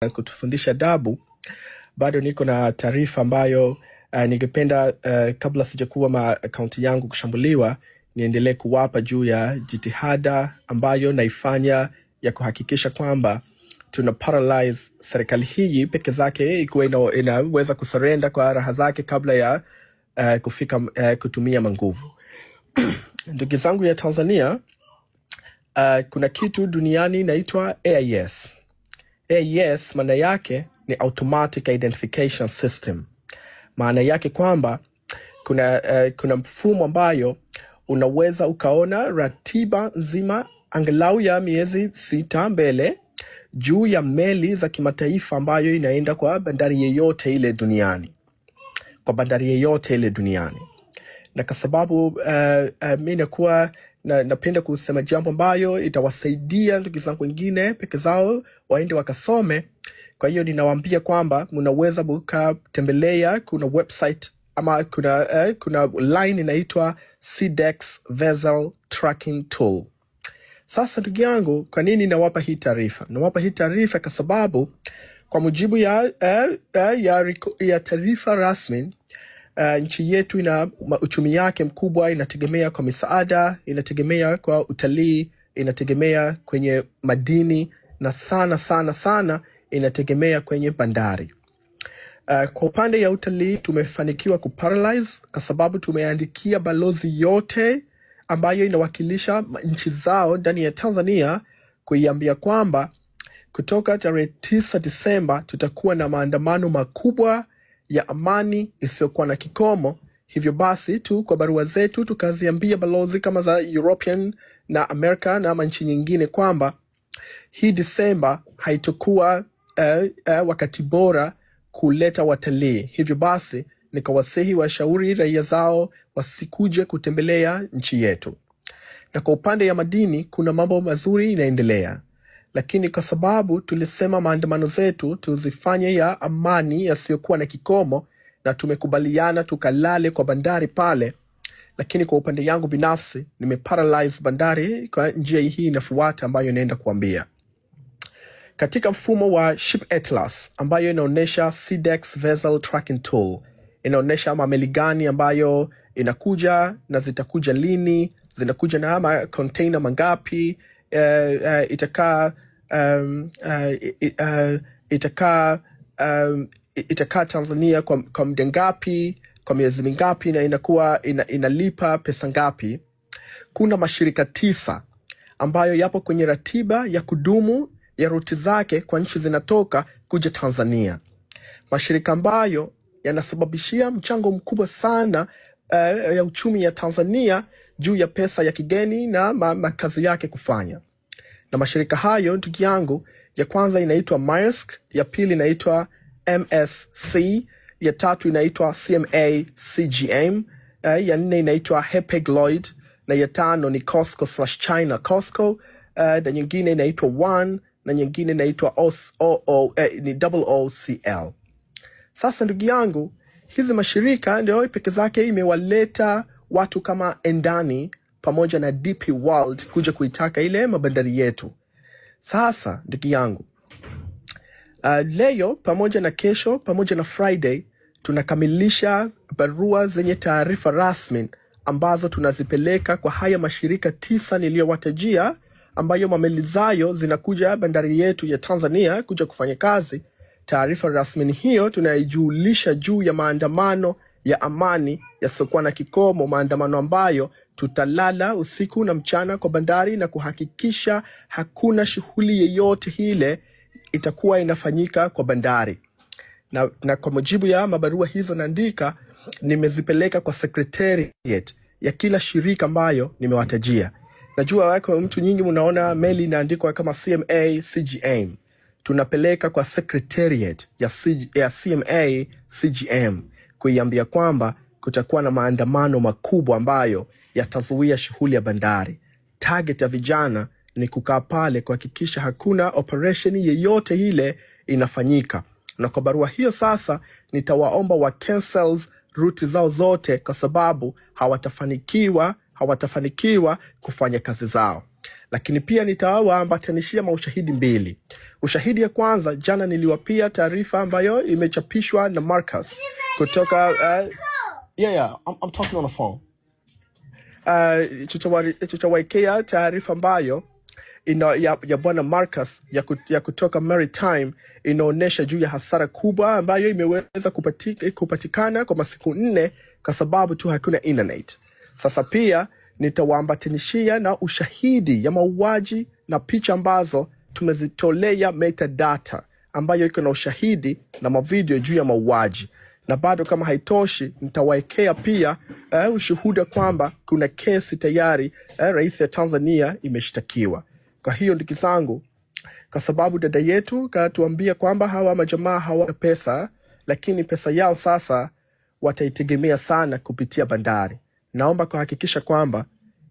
kutufundisha adabu, bado niko na taarifa ambayo ningependa kabla sijakuwa akaunti yangu kushambuliwa niendelee kuwapa juu ya jitihada ambayo naifanya ya kuhakikisha kwamba tuna paralyze serikali hii peke zake ikuwa inaweza kusurrender kwa raha zake kabla ya kufika kutumia manguvu. Ndugu zangu ya Tanzania, kuna kitu duniani inaitwa AIS. AIS maana yake ni Automatic Identification System. Maana yake kwamba kuna mfumo ambayo unaweza ukaona ratiba nzima angalau ya miezi 6 mbele juu ya meli za kimataifa ambayo inaenda kwa bandari yeyote ile duniani. Kwa bandari yeyote ile duniani. Na kwa sababu mimi nakuwa napenda kusema jambo ambayo itawasaidia ndugu zangu wengine peke zao waende wakasome. Kwa hiyo ninawaambia kwamba mnaweza mkatembelea, kuna website ama kuna line inaitwa SeaDex Vessel Tracking Tool. Sasa ndugu yangu, kwa nini nawapa hii taarifa? Nawapa hii taarifa kwa sababu kwa mujibu ya taarifa rasmi, nchi yetu ina uchumi yake mkubwa inategemea kwa misaada, inategemea kwa utalii, inategemea kwenye madini na sana inategemea kwenye bandari. Kwa upande ya utalii tumefanikiwa kuparalyze kwa sababu tumeandikia balozi yote ambayo inawakilisha nchi zao ndani ya Tanzania kuiambia kwamba kutoka tarehe 9 Disemba tutakuwa na maandamano makubwa ya amani isiyokuwa na kikomo. Hivyo basi tu kwa barua zetu tukaziambia balozi kama za European na America na nchi nyingine kwamba hii Disemba haitakuwa wakati bora kuleta watalii. Hivyo basi nikawasihi washauri raia zao wasikuje kutembelea nchi yetu. Na kwa upande ya madini kuna mambo mazuri inaendelea. Lakini kwa sababu tulisema maandamano zetu tuzifanye ya amani yasiyokuwa na kikomo na tumekubaliana tukalale kwa bandari pale. Lakini kwa upande yangu binafsi nimeparalyze bandari kwa njia hii inafuata ambayo naenda kuambia. Katika mfumo wa Ship Atlas ambayo inaonesha SeaDex Vessel Tracking Tool, inaonesha mameli gani ambayo inakuja na zitakuja lini, zinakuja na container mangapi, itakaa Tanzania kwa muda ngapi, kwa miezi mingapi na inalipa pesa ngapi. Kuna mashirika 9 ambayo yapo kwenye ratiba ya kudumu ya ruti zake kwa nchi zinatoka kuja Tanzania. Mashirika ambayo yanasababishia mchango mkubwa sana ya uchumi ya Tanzania juu ya pesa ya kigeni na makazi yake kufanya. Na mashirika hayo ndugu yangu, ya kwanza inaitwa Maersk, ya pili inaitwa MSC, ya tatu inaitwa CMA CGM, ya 4 inaitwa Hapag-Lloyd, na ya 5 ni COSCO/China COSCO, na nyingine inaitwa One, na nyingine inaitwa OOCL. Sasa ndugu yangu, hizi mashirika ndio peke zake imewaleta watu kama Endani pamoja na DP World kuja kuitaka ile mabandari yetu. Sasa ndugu yangu, leo pamoja na kesho pamoja na Friday tunakamilisha barua zenye taarifa rasmi ambazo tunazipeleka kwa haya mashirika 9 niliyowatajia ambayo mameli zayo zinakuja bandari yetu ya Tanzania kuja kufanya kazi. Taarifa rasmi hiyo tunaijulisha juu ya maandamano ya amani yasiokuwa na kikomo, maandamano ambayo tutalala usiku na mchana kwa bandari na kuhakikisha hakuna shughuli yeyote ile itakuwa inafanyika kwa bandari. Na kwa mujibu ya mabarua hizo naandika, nimezipeleka kwa secretariat ya kila shirika ambayo nimewatajia. Najua wako mtu nyingi mnaona meli inaandikwa kama CMA CGM. Tunapeleka kwa secretariat ya CMA CGM kuiambia kwamba kutakuwa na maandamano makubwa ambayo yatazuia shughuli ya bandari. Target ya vijana ni kukaa pale kuhakikisha hakuna operation yeyote ile inafanyika. Na kwa barua hiyo sasa nitawaomba wa cancels route zao zote kwa sababu hawatafanikiwa kufanya kazi zao. lakini pia nitawaambatanishia maushahidi mbili. Ushahidi ya kwanza, jana niliwapia taarifa ambayo imechapishwa na Marcus kutoka I'm talking on the phone. Tutawaekea taarifa ambayo ya bwana Marcus ya kutoka Maritime, inaonesha juu ya hasara kubwa ambayo imeweza kupatikana kwa masiku 4 kwa sababu tu hakuna internet. Sasa pia nitawaambatanishia na ushahidi ya mauaji na picha ambazo tumezitolea metadata ambayo iko na ushahidi na mavideo juu ya mauaji. Na bado kama haitoshi, nitawaekea pia ushuhuda kwamba kuna kesi tayari rais ya Tanzania imeshtakiwa. Kwa hiyo ndugu zangu, kwa sababu dada yetu katuambia kwamba hawa majamaa hawana pesa, lakini pesa yao sasa wataitegemea sana kupitia bandari. Naomba kuhakikisha kwamba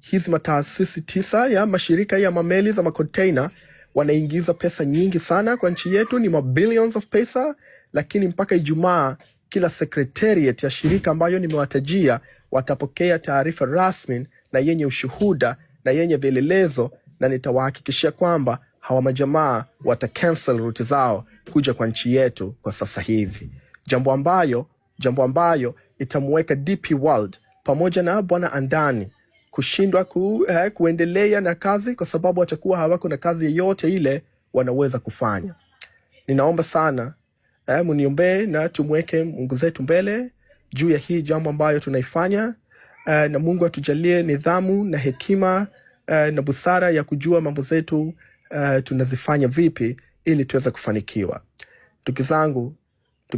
hizi mataasisi 9 ya mashirika ya mameli za makonteina wanaingiza pesa nyingi sana kwa nchi yetu, ni billions of pesa, lakini mpaka Ijumaa kila secretariat ya shirika ambayo nimewatajia watapokea taarifa rasmi na yenye ushuhuda na yenye vielelezo, na nitawahakikishia kwamba hawa majamaa watacancel route zao kuja kwa nchi yetu kwa sasa hivi. Jambo ambayo itamuweka DP World pamoja na bwana Andani kushindwa kuendelea na kazi, kwa sababu watakuwa hawako na kazi yoyote ile wanaweza kufanya. Ninaomba sana muniombee na tumweke Mungu zetu mbele juu ya hii jambo ambayo tunaifanya, na Mungu atujalie nidhamu na hekima na busara ya kujua mambo zetu tunazifanya vipi ili tuweze kufanikiwa. Ndugu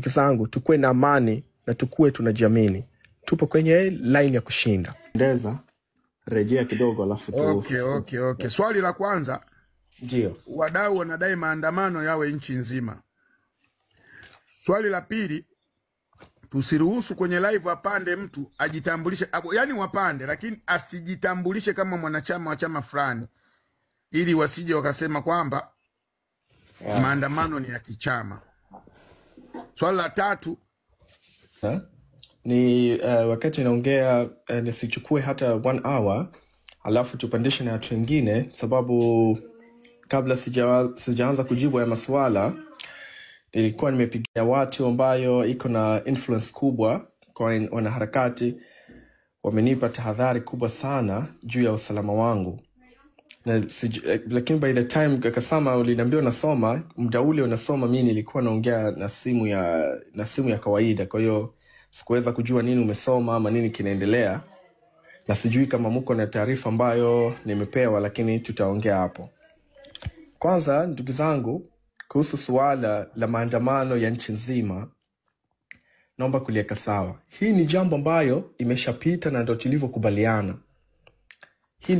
zangu, tukue na amani na tukue tunajiamini. Tupo kwenye line ya kushinda. Ndeza rejea kidogo alafu tu. Okay. Swali la kwanza, ndio wadau wanadai maandamano yawe nchi nzima. Swali la pili, tusiruhusu kwenye live apande mtu ajitambulishe, yani wapande lakini asijitambulishe kama mwanachama wa chama fulani, ili wasije wakasema kwamba maandamano ni ya kichama. Swali la tatu, ni wakati naongea nisichukue hata 1 hour alafu tupandishe na watu wengine, sababu kabla sijaanza kujibu ya maswala nilikuwa nimepigia watu ambayo iko na influence kubwa kwa wanaharakati. Wamenipa tahadhari kubwa sana juu ya usalama wangu. Lakini by the time kakasama uliniambia unasoma, muda ule unasoma, mimi nilikuwa naongea na simu ya kawaida. Kwa hiyo sikuweza kujua nini umesoma ama nini kinaendelea. Na sijui kama mko na taarifa ambayo nimepewa, lakini tutaongea hapo. Kwanza ndugu zangu, kuhusu suala la maandamano ya nchi nzima, naomba kuliweka sawa. Hii ni jambo ambayo imeshapita na ndio tulivyokubaliana. Hii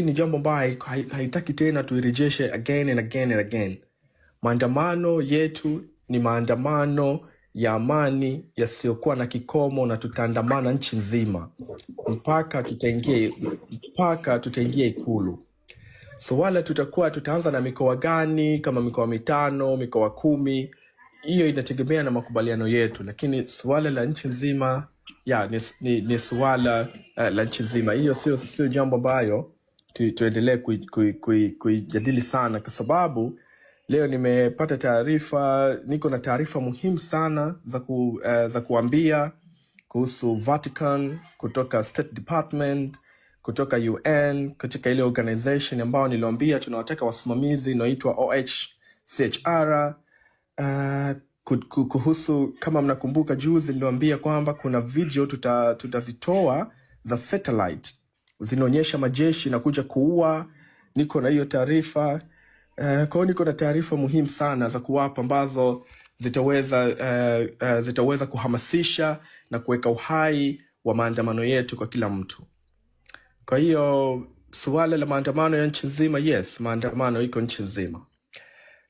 ni jambo ambayo haitaki tena tuirejeshe again and again and again. Maandamano yetu ni maandamano ya amani yasiyokuwa na kikomo, na tutaandamana nchi nzima mpaka tutaingia Ikulu. So wala tutaanza na mikoa gani, kama mikoa 5, mikoa 10, hiyo inategemea na makubaliano yetu, lakini swala la nchi nzima ni swala la nchi nzima. Hiyo sio jambo ambayo tuendelee kujadili sana, kwa sababu leo nimepata taarifa, niko na taarifa muhimu sana za kuambia kuhusu Vatican, kutoka State Department, kutoka UN, katika ile organization ambao niliwaambia tunawataka wasimamizi inaitwa OHCHR. Kuhusu, kama mnakumbuka juzi niliwaambia kwamba kuna video tutazitoa za satellite zinaonyesha majeshi na kuja kuua. Niko na hiyo taarifa. Kwa hiyo niko na taarifa muhimu sana za kuwapa ambazo zitaweza kuhamasisha na kuweka uhai wa maandamano yetu kwa kila mtu. Kwa hiyo swala la maandamano ya nchi nzima, yes, maandamano iko nchi nzima.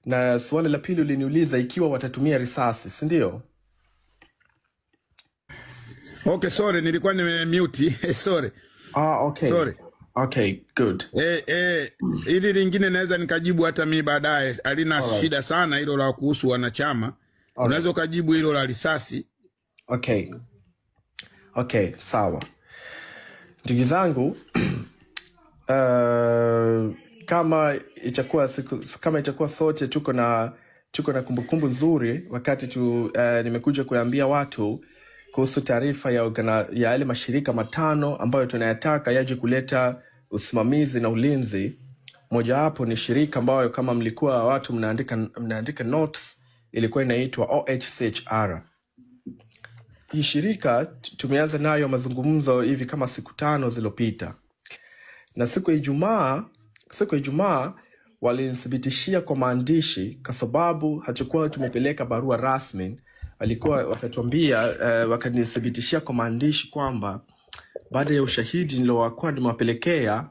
Na swala la pili uliniuliza ikiwa watatumia risasi, si ndio? Okay, sorry, nilikuwa nimemute. Sorry. Okay. Sorry. Okay, good. Hili lingine naweza nikajibu hata mimi baadaye. Alina shida sana hilo la kuhusu wanachama. Unaweza kujibu hilo la risasi. Okay, sawa. Ndugu zangu, kama itakuwa sote tuko na kumbukumbu nzuri wakati nimekuja kuambia watu kuhusu taarifa ya yale mashirika 5 ambayo tunayataka yaje kuleta usimamizi na ulinzi. Moja hapo ni shirika ambayo kama mlikuwa watu mnaandika notes, ilikuwa inaitwa OHCHR. Hii shirika tumeanza nayo mazungumzo hivi kama siku 5 zilizopita. Na siku ya Ijumaa walinithibitishia kwa maandishi, kwa sababu hatakuwa tumepeleka barua rasmi. Wakatuambia wakanithibitishia kwa maandishi kwamba baada ya ushahidi nilokuwa nimewapelekea,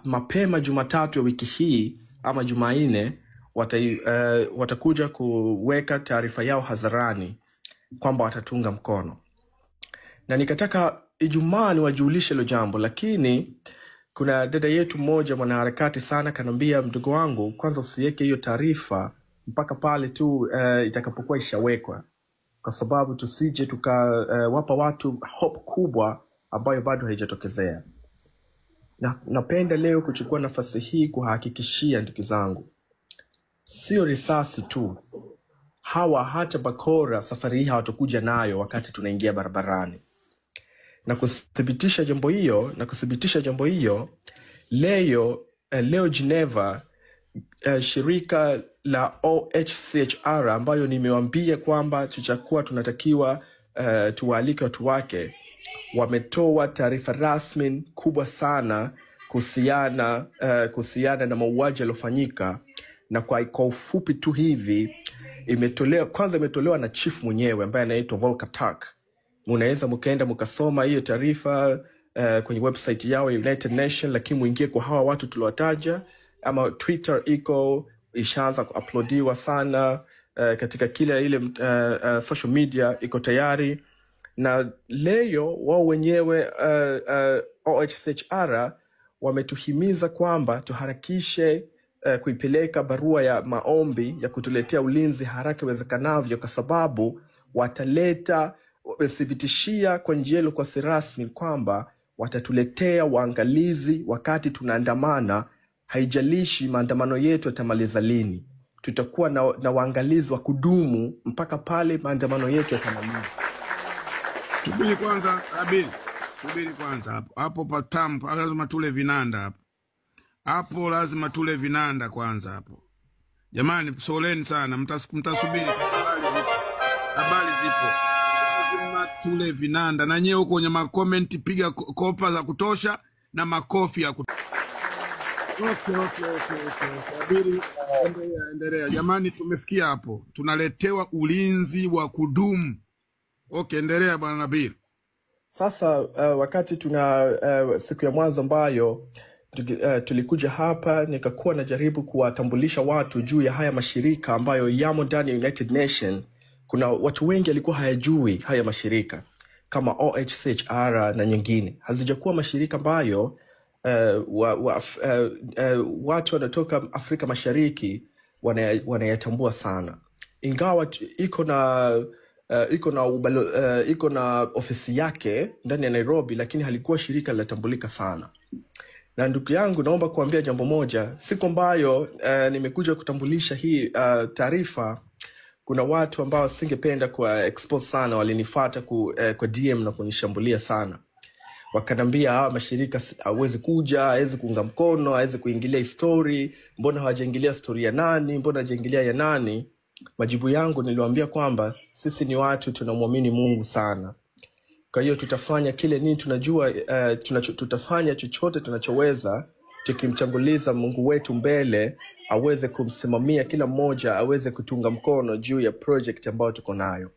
mapema Jumatatu ya wiki hii ama Jumanne watakuja kuweka taarifa yao hadharani kwamba watatunga mkono. Na nikataka Ijumaa niwajulishe hilo jambo, lakini kuna dada yetu mmoja mwanaharakati sana kanambia, mdogo wangu, kwanza usiweke hiyo taarifa mpaka pale tu itakapokuwa ishawekwa, kwa sababu tusije tukawapa watu hope kubwa ambayo bado haijatokezea. Na napenda leo kuchukua nafasi hii kuhakikishia ndugu zangu, sio risasi tu, hata bakora safari hii hawatakuja nayo wakati tunaingia barabarani. Na kuthibitisha jambo hiyo, leo Geneva, shirika la OHCHR ambayo nimewaambia kwamba tunatakiwa tuwaalike watu wake, wametoa taarifa rasmi kubwa sana kuhusiana na mauaji yaliyofanyika. Na kwa ufupi tu hivi, imetolewa na chief mwenyewe ambaye anaitwa Volker Turk. Mnaweza mkaenda mkasoma hiyo taarifa kwenye website yao ya United Nations, lakini muingie kwa hawa watu tuliowataja, ama Twitter ishaanza kuuploadiwa sana, katika kila ile social media iko tayari. Na leo wao wenyewe OHCHR wametuhimiza kwamba tuharakishe kuipeleka barua ya maombi ya kutuletea ulinzi haraka iwezekanavyo, kwa sababu wamethibitishia kwa njia kwa rasmi kwamba watatuletea waangalizi wakati tunaandamana. Haijalishi maandamano yetu yatamaliza lini, tutakuwa na waangalizi wa kudumu mpaka pale maandamano yetu yatamalizwa. Subiri kwanza, Abel. Subiri kwanza hapo patampo, lazima tule vinanda hapo. Hapo lazima tule vinanda kwanza hapo. Jamani, soleni sana, mtasubiri, habari zipo. Lazima tule vinanda. Na nyewe huko kwenye makomenti piga kopa za kutosha na makofi ya kutosha. Okay. Abel, endelea. Jamani, tumefikia hapo. Tunaletewa ulinzi wa kudumu. Okay, endelea bwana Nabil. Sasa wakati siku ya mwanzo ambayo tulikuja hapa, nikakuwa najaribu kuwatambulisha watu juu ya haya mashirika ambayo yamo ndani ya United Nations. Kuna watu wengi walikuwa hayajui haya mashirika kama OHCHR na nyingine. Hazijakuwa mashirika ambayo watu wanatoka Afrika Mashariki wanayatambua sana. Ingawa iko na ofisi yake ndani ya Nairobi, lakini halikuwa shirika linatambulika sana. Na ndugu yangu, naomba kuambia jambo moja. Siku ambayo nimekuja kutambulisha hii taarifa, kuna watu ambao singependa kwa expose sana walinifuata kwa DM na kunishambulia sana. Wakanambia mashirika hawezi kuja, hawezi kuunga mkono, hawezi kuingilia story, mbona hawajaingilia story ya nani, mbona hawajaingilia ya nani? Majibu yangu niliwaambia kwamba sisi ni watu tunamwamini Mungu sana. Kwa hiyo tutafanya kile nini tunajua, tutafanya chochote tunachoweza tukimtanguliza Mungu wetu mbele, aweze kumsimamia kila mmoja, aweze kutunga mkono juu ya project ambayo tuko nayo.